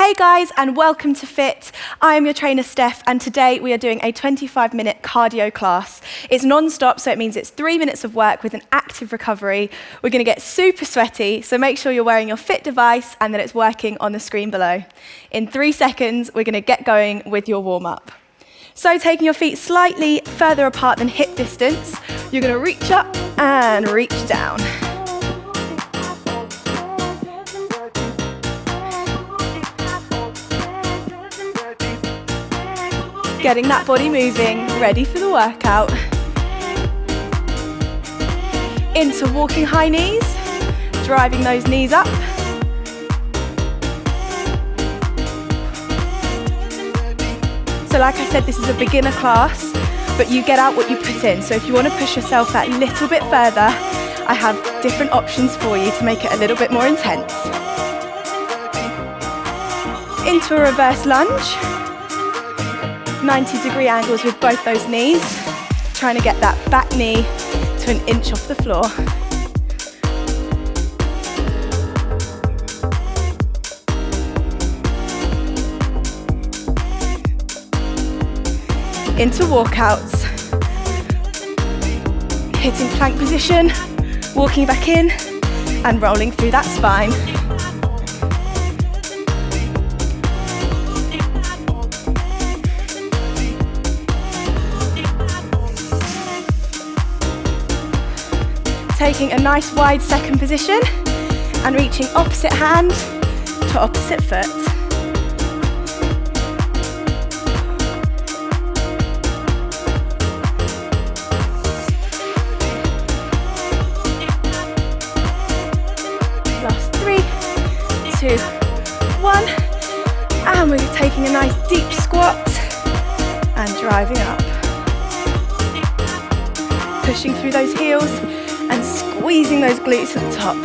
Hey guys, and welcome to Fiit. I am your trainer Steph, and today we are doing a 25-minute cardio class. It's non-stop, so it means it's 3 minutes of work with an active recovery. We're going to get super sweaty, so make sure you're wearing your Fiit device and that it's working on the screen below. In 3 seconds, we're going to get going with your warm-up. So taking your feet slightly further apart than hip distance, you're going to reach up and reach down. Getting that body moving, ready for the workout. Into walking high knees, driving those knees up. So like I said, this is a beginner class, but you get out what you put in. So if you want to push yourself that little bit further, I have different options for you to make it a little bit more intense. Into a reverse lunge. 90-degree angles with both those knees, trying to get that back knee to 1 inch off the floor. Into walkouts. Hitting plank position, walking back in, and rolling through that spine. Taking a nice wide second position and reaching opposite hand to opposite foot. Last 3, 2, 1. And we're taking a nice deep squat and driving up. Pushing through those heels and squeezing those glutes at the top.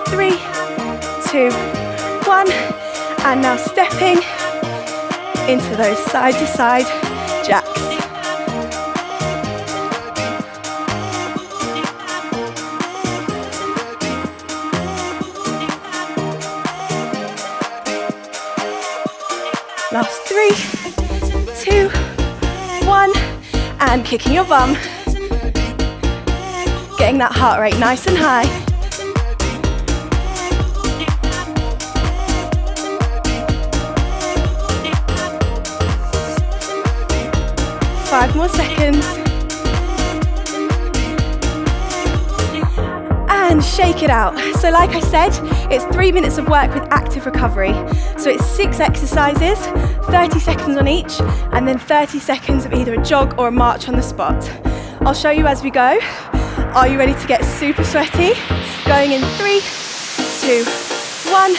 Three, 2, 1, and now stepping into those side to side jacks. Last 3, 2, 1, and kicking your bum. Getting that heart rate nice and high. Five more seconds. And shake it out. So like I said, it's 3 minutes of work with active recovery. So it's 6 exercises, 30 seconds on each, and then 30 seconds of either a jog or a march on the spot. I'll show you as we go. Are you ready to get super sweaty? Going in 3, 2, 1.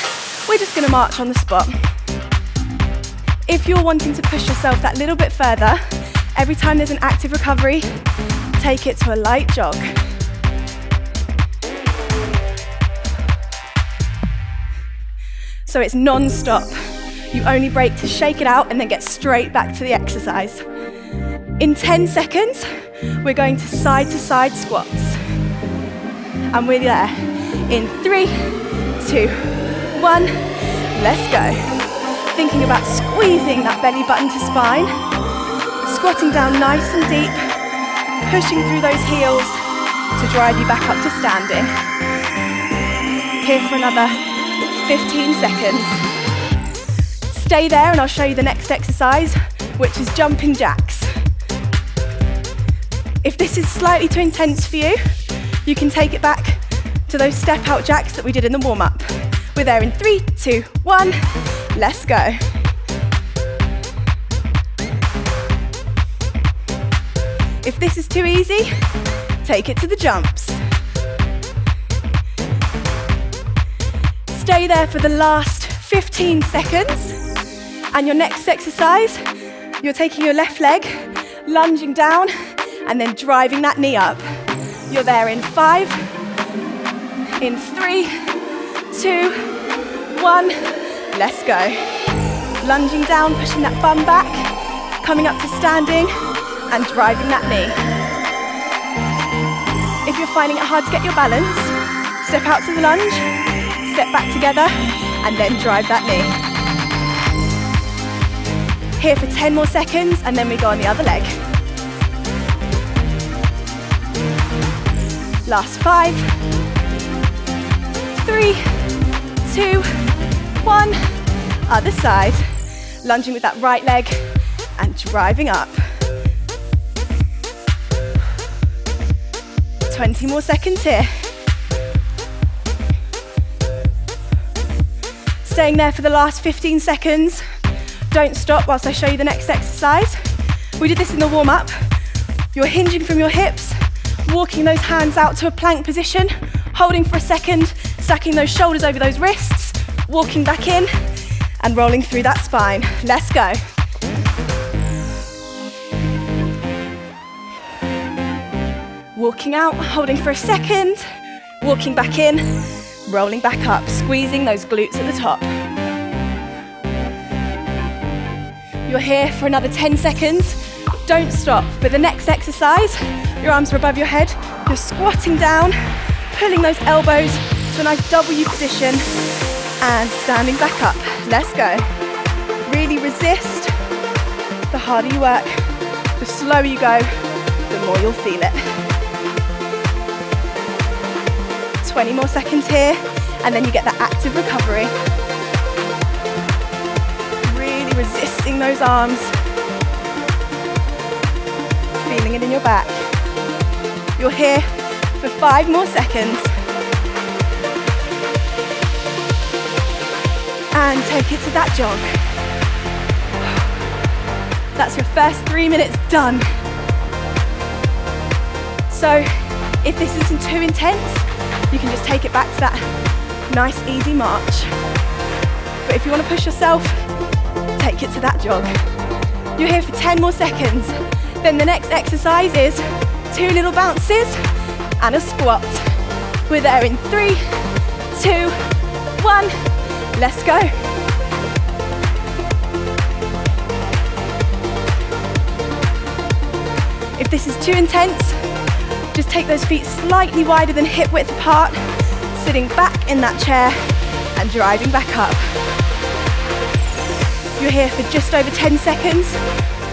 We're just going to march on the spot. If you're wanting to push yourself that little bit further, every time there's an active recovery, take it to a light jog. So it's non-stop. You only break to shake it out and then get straight back to the exercise. In 10 seconds, we're going to side squats. And we're there. In 3, 2, 1, let's go. Thinking about squeezing that belly button to spine. Squatting down nice and deep. Pushing through those heels to drive you back up to standing. Here for another 15 seconds. Stay there and I'll show you the next exercise, which is jumping jacks. If this is slightly too intense for you, you can take it back to those step out jacks that we did in the warm-up. We're there in 3, 2, 1, let's go. If this is too easy, take it to the jumps. Stay there for the last 15 seconds. And your next exercise, you're taking your left leg, lunging down, and then driving that knee up. You're there in 5, in 3, 2, 1, let's go. Lunging down, pushing that bum back, coming up to standing, and driving that knee. If you're finding it hard to get your balance, step out to the lunge, step back together, and then drive that knee. Here for 10 more seconds, and then we go on the other leg. Last 5, 3, 2, 1. Other side. Lunging with that right leg and driving up. 20 more seconds here. Staying there for the last 15 seconds. Don't stop whilst I show you the next exercise. We did this in the warm-up. You're hinging from your hips, walking those hands out to a plank position, holding for a second, stacking those shoulders over those wrists, walking back in, and rolling through that spine. Let's go. Walking out, holding for a second, walking back in, rolling back up, squeezing those glutes at the top. You're here for another 10 seconds. Don't stop. But the next exercise, your arms are above your head, you're squatting down, pulling those elbows to a nice W position, and standing back up. Let's go. Really resist. The harder you work, the slower you go, the more you'll feel it. 20 more seconds here, and then you get that active recovery. Really resisting those arms. Feeling it in your back. You're here for 5 more seconds. And take it to that jog. That's your first 3 minutes done. So if this isn't too intense, you can just take it back to that nice easy march. But if you want to push yourself, take it to that jog. You're here for 10 more seconds. Then the next exercise is 2 little bounces and a squat. We're there in 3, 2, 1. Let's go. If this is too intense, just take those feet slightly wider than hip width apart, sitting back in that chair and driving back up. You're here for just over 10 seconds.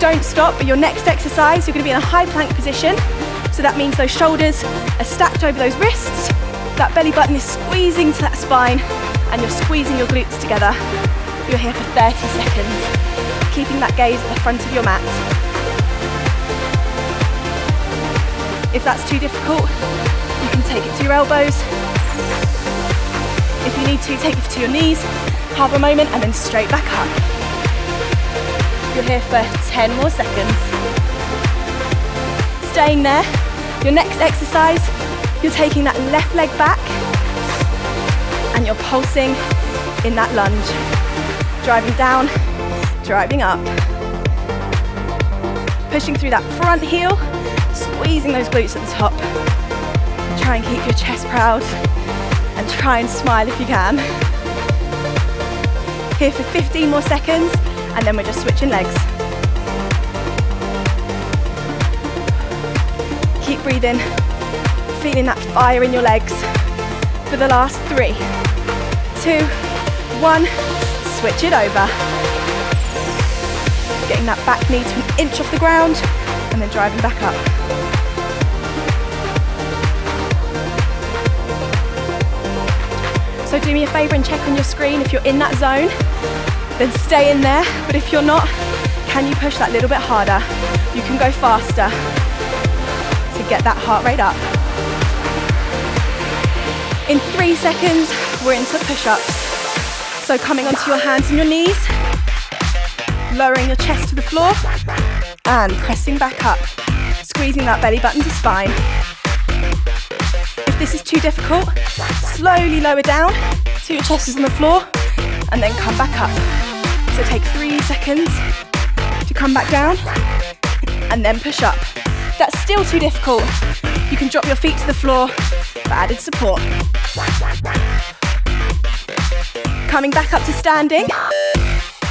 Don't stop, but your next exercise, you're going to be in a high plank position. So that means those shoulders are stacked over those wrists, that belly button is squeezing to that spine, and you're squeezing your glutes together. You're here for 30 seconds, keeping that gaze at the front of your mat. If that's too difficult, you can take it to your elbows. If you need to, take it to your knees, have a moment, and then straight back up. You're here for 10 more seconds. Staying there. Your next exercise, you're taking that left leg back, and you're pulsing in that lunge. Driving down, driving up. Pushing through that front heel, squeezing those glutes at the top. Try and keep your chest proud, and try and smile if you can. Here for 15 more seconds, and then we're just switching legs. Keep breathing, feeling that fire in your legs. For the last 3, 2, 1, switch it over. Getting that back knee to an inch off the ground, and then driving back up. So do me a favour and check on your screen if you're in that zone, then stay in there. But if you're not, can you push that little bit harder? You can go faster to get that heart rate up. In 3 seconds, we're into push-ups. So coming onto your hands and your knees, lowering your chest to the floor, and pressing back up, squeezing that belly button to spine. If this is too difficult, slowly lower down till your chest is on the floor, and then come back up. So take 3 seconds to come back down, and then push up. If that's still too difficult, you can drop your feet to the floor for added support. Coming back up to standing,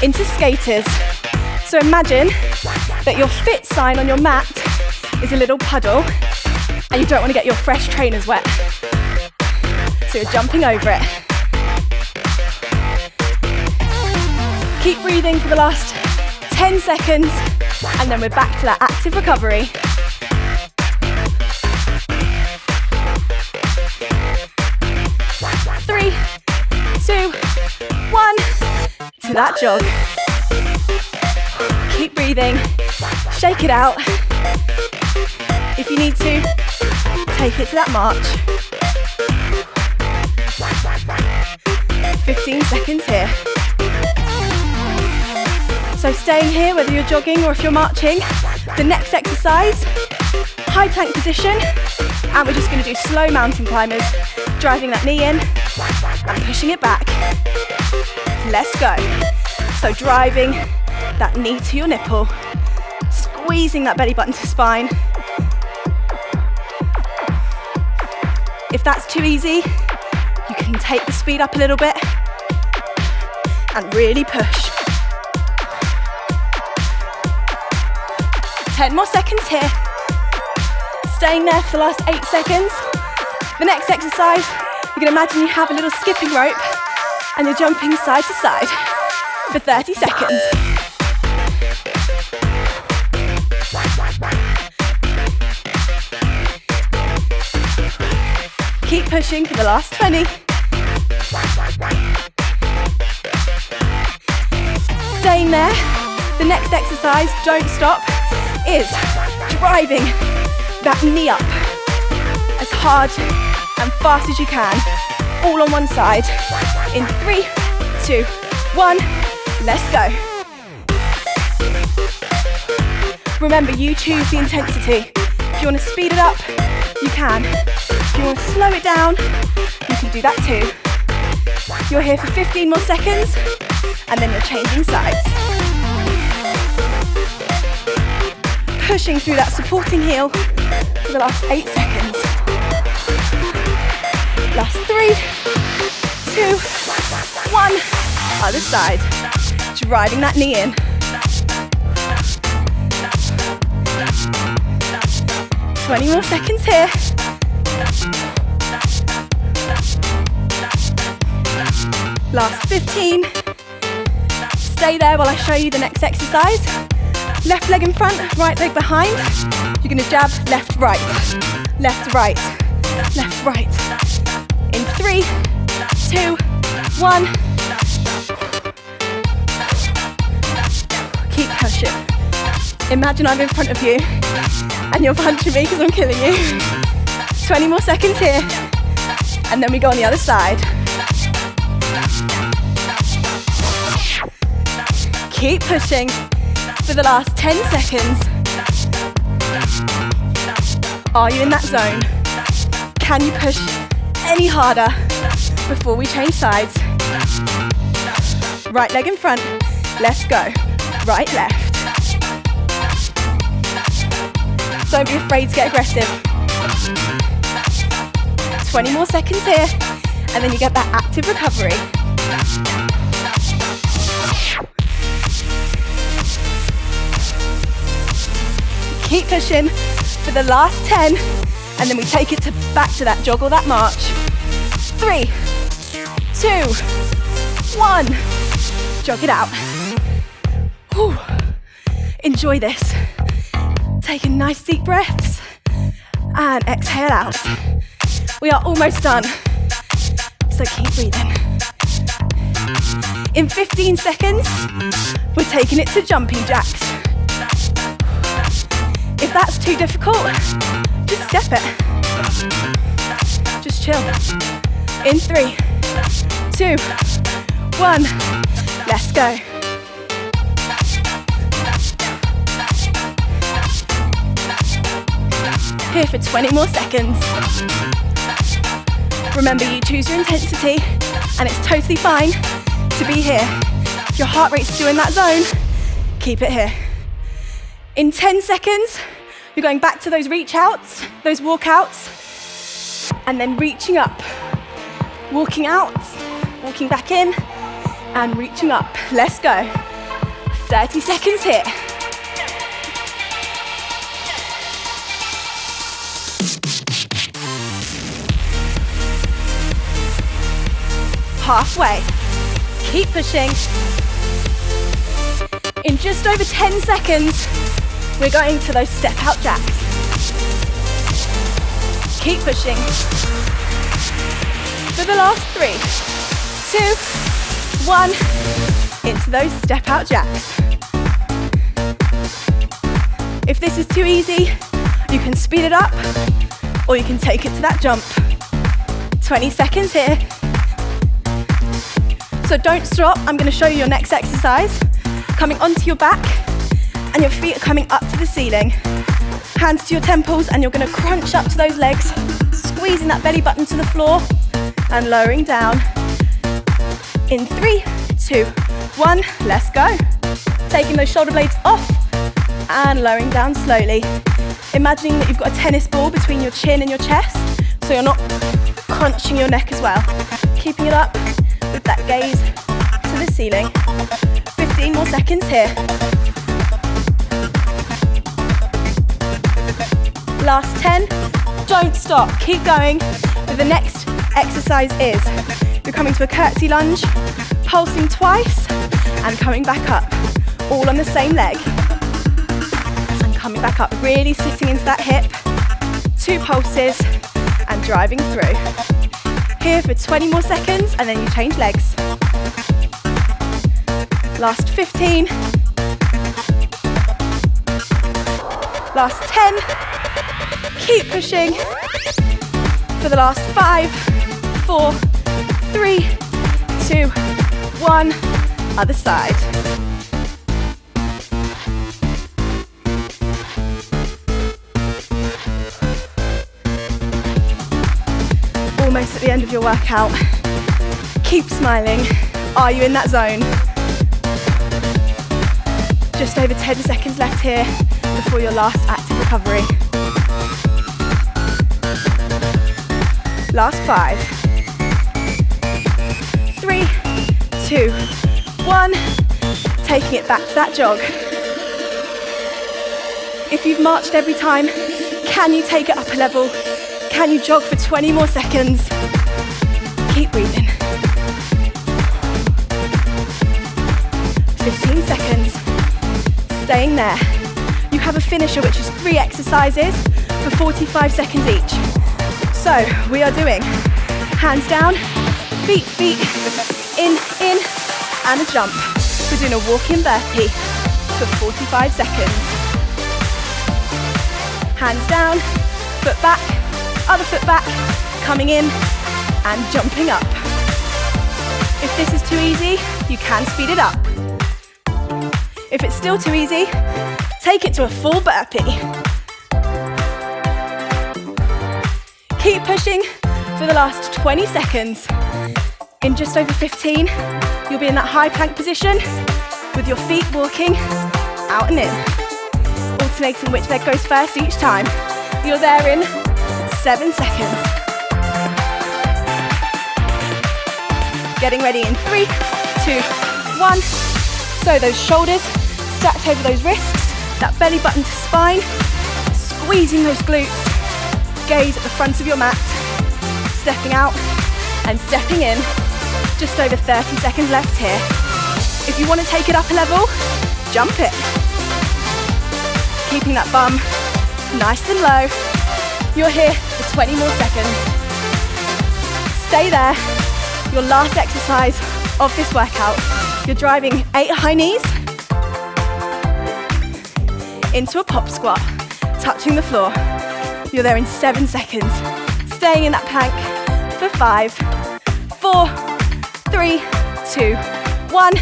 into skaters. So imagine that your Fiit sign on your mat is a little puddle, and you don't want to get your fresh trainers wet. So you're jumping over it. Keep breathing for the last 10 seconds, and then we're back to that active recovery. 3, 2, 1, to that jog. Keep breathing, shake it out. If you need to, take it to that march. 15 seconds here. So staying here, whether you're jogging or if you're marching, the next exercise, high plank position, and we're just going to do slow mountain climbers, driving that knee in and pushing it back. Let's go. So driving that knee to your nipple, squeezing that belly button to spine. If that's too easy, you can take the speed up a little bit and really push. 10 more seconds here. Staying there for the last 8 seconds. The next exercise, you can imagine you have a little skipping rope and you're jumping side to side for 30 seconds. Keep pushing for the last 20. Staying there. The next exercise, don't stop, is driving that knee up as hard and fast as you can, all on one side. In 3, 2, 1, let's go. Remember, you choose the intensity. If you want to speed it up, you can. If you want to slow it down, you can do that too. You're here for 15 more seconds, and then you're changing sides. Pushing through that supporting heel for the last 8 seconds. Last 3, 2, 1, other side. Driving that knee in. 20 more seconds here. Last 15. Stay there while I show you the next exercise. Left leg in front, right leg behind. You're going to jab left, right, left, right, left, right. In 3, 2, 1. Keep pushing. Imagine I'm in front of you and you're punching me because I'm killing you. 20 more seconds here. And then we go on the other side. Keep pushing for the last 10 seconds. Are you in that zone? Can you push any harder before we change sides? Right leg in front. Let's go. Right, left. Don't be afraid to get aggressive. 20 more seconds here, and then you get that active recovery. Keep pushing for the last 10, and then we take it back to that jog or that march. 3, 2, 1. Jog it out. Whew. Enjoy this. Taking nice deep breaths and exhale out. We are almost done, so keep breathing. In 15 seconds, we're taking it to jumping jacks. If that's too difficult, just step it. Just chill. In 3, 2, 1, let's go. Here for 20 more seconds. Remember, you choose your intensity, and it's totally fine to be here. If your heart rate's still in that zone, keep it here. In 10 seconds, you're going back to those reach outs, those walkouts, and then reaching up. Walking out, walking back in, and reaching up. Let's go. 30 seconds here. halfway. Keep pushing. In just over 10 seconds, we're going to those step out jacks. Keep pushing. For the last 3, 2, 1, into those step out jacks. If this is too easy, you can speed it up or you can take it to that jump. 20 seconds here. So don't stop. I'm going to show you your next exercise. Coming onto your back and your feet are coming up to the ceiling. Hands to your temples and you're going to crunch up to those legs, squeezing that belly button to the floor and lowering down. In 3, 2, 1, let's go. Taking those shoulder blades off and lowering down slowly. Imagining that you've got a tennis ball between your chin and your chest, so you're not crunching your neck as well. Keeping it up with that gaze to the ceiling. 15 more seconds here. Last 10. Don't stop. Keep going. The next exercise is you're coming to a curtsy lunge, pulsing twice and coming back up, all on the same leg. And coming back up, really sitting into that hip. 2 pulses and driving through. Here for 20 more seconds and then you change legs. Last 15. Last 10. Keep pushing. For the last 5, 4, 3, 2, 1. Other side. Almost at the end of your workout. Keep smiling. Are you in that zone? Just over 10 seconds left here before your last active recovery. Last 5, 3, 2, 1. Taking it back to that jog. If you've marched every time, can you take it up a level? Can you jog for 20 more seconds? Keep breathing. 15 seconds. Staying there. You have a finisher, which is 3 exercises for 45 seconds each. So we are doing hands down, feet, in, and a jump. We're doing a walk-in burpee for 45 seconds. Hands down, foot back, other foot back, coming in and jumping up. If this is too easy, you can speed it up. If it's still too easy, take it to a full burpee. Keep pushing for the last 20 seconds. In just over 15, you'll be in that high plank position with your feet walking out and in, alternating which leg goes first each time. You're there in 7 seconds. Getting ready in 3, 2, 1. So those shoulders stacked over those wrists, that belly button to spine, squeezing those glutes. Gaze at the front of your mat, stepping out and stepping in. Just over 30 seconds left here. If you want to take it up a level, jump it. Keeping that bum nice and low. You're here for 20 more seconds. Stay there. Your last exercise of this workout. You're driving 8 high knees into a pop squat, touching the floor. You're there in 7 seconds. Staying in that plank for 5, 4, 3, 2, 1.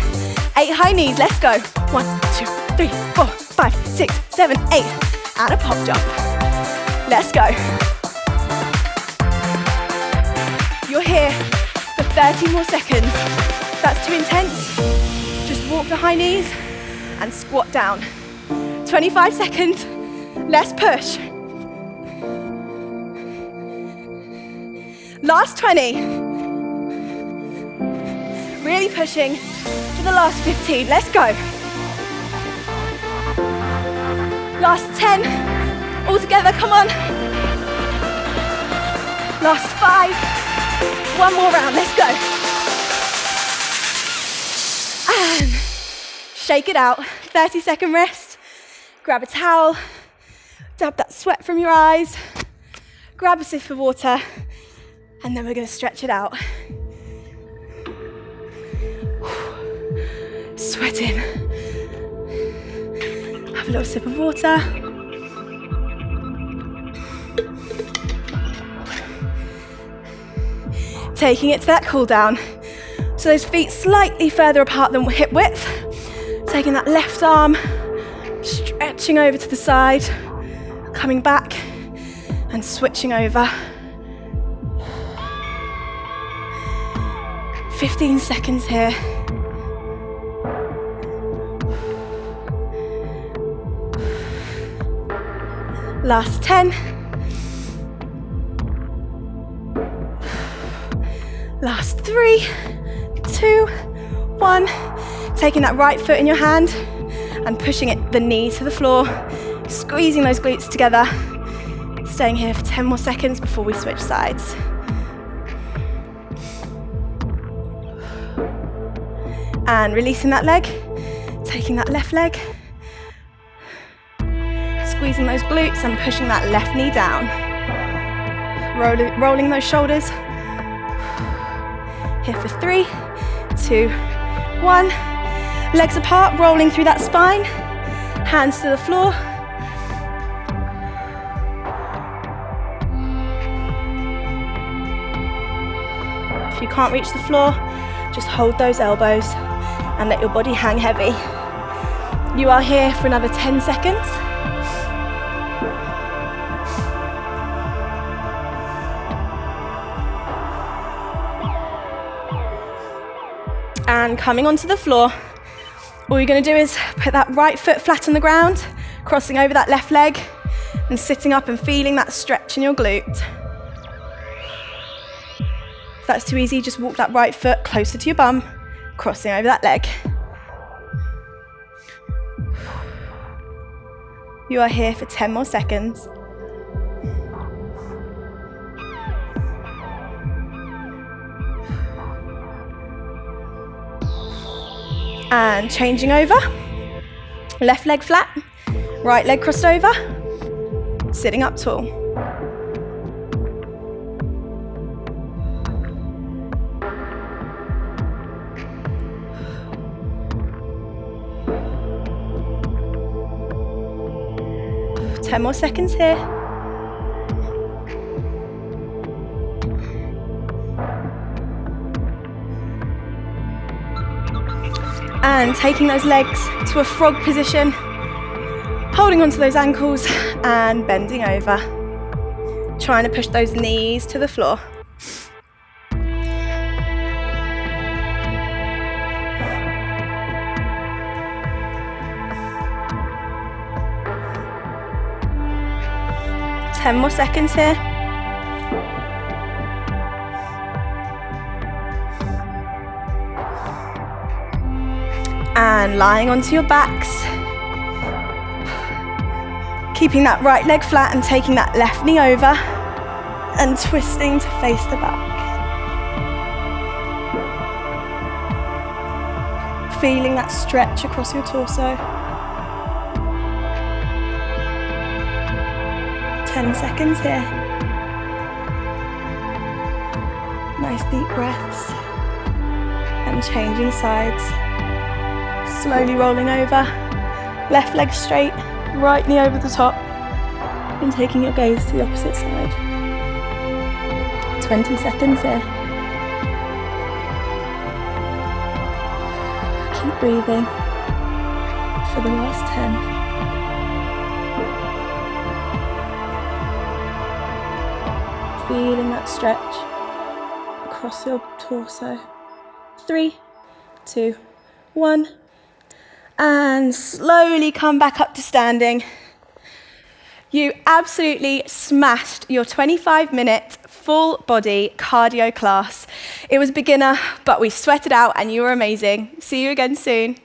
8 high knees, let's go. 1, 2, 3, 4, 5, 6, 7, 8. And a pop jump. Let's go. You're here for 30 more seconds. If that's too intense, just walk the high knees and squat down. 25 seconds, let's push. Last 20. Really pushing for the last 15. Let's go. Last 10. All together, come on. Last 5. One more round, let's go. And shake it out. 30-second rest. Grab a towel. Dab that sweat from your eyes. Grab a sip of water. And then we're going to stretch it out. Sweating. Have a little sip of water. Taking it to that cool down. So those feet slightly further apart than hip width. Taking that left arm, stretching over to the side, coming back and switching over. 15 seconds here. Last 10. Last 3, 2, 1. Taking that right foot in your hand and pushing the knee to the floor, squeezing those glutes together. Staying here for 10 more seconds before we switch sides. And releasing that leg, taking that left leg, squeezing those glutes and pushing that left knee down. Rolling those shoulders. Here for 3, 2, 1. Legs apart, rolling through that spine. Hands to the floor. If you can't reach the floor, just hold those elbows and let your body hang heavy. You are here for another 10 seconds. And coming onto the floor, all you're going to do is put that right foot flat on the ground, crossing over that left leg, and sitting up and feeling that stretch in your glute. If that's too easy, just walk that right foot closer to your bum, crossing over that leg. You are here for 10 more seconds. And changing over. Left leg flat, right leg crossed over, sitting up tall. Ten more seconds here. And taking those legs to a frog position, holding onto those ankles and bending over. Trying to push those knees to the floor. Ten more seconds here. And lying onto your backs. Keeping that right leg flat and taking that left knee over and twisting to face the back. Feeling that stretch across your torso. 10 seconds here. Nice deep breaths. And changing sides. Slowly rolling over, left leg straight, right knee over the top, and taking your gaze to the opposite side. 20 seconds here. Keep breathing for the last 10. Feeling that stretch across your torso. 3, 2, 1. And slowly come back up to standing. You absolutely smashed your 25-minute full body cardio class. It was beginner, but we sweated out and you were amazing. See you again soon.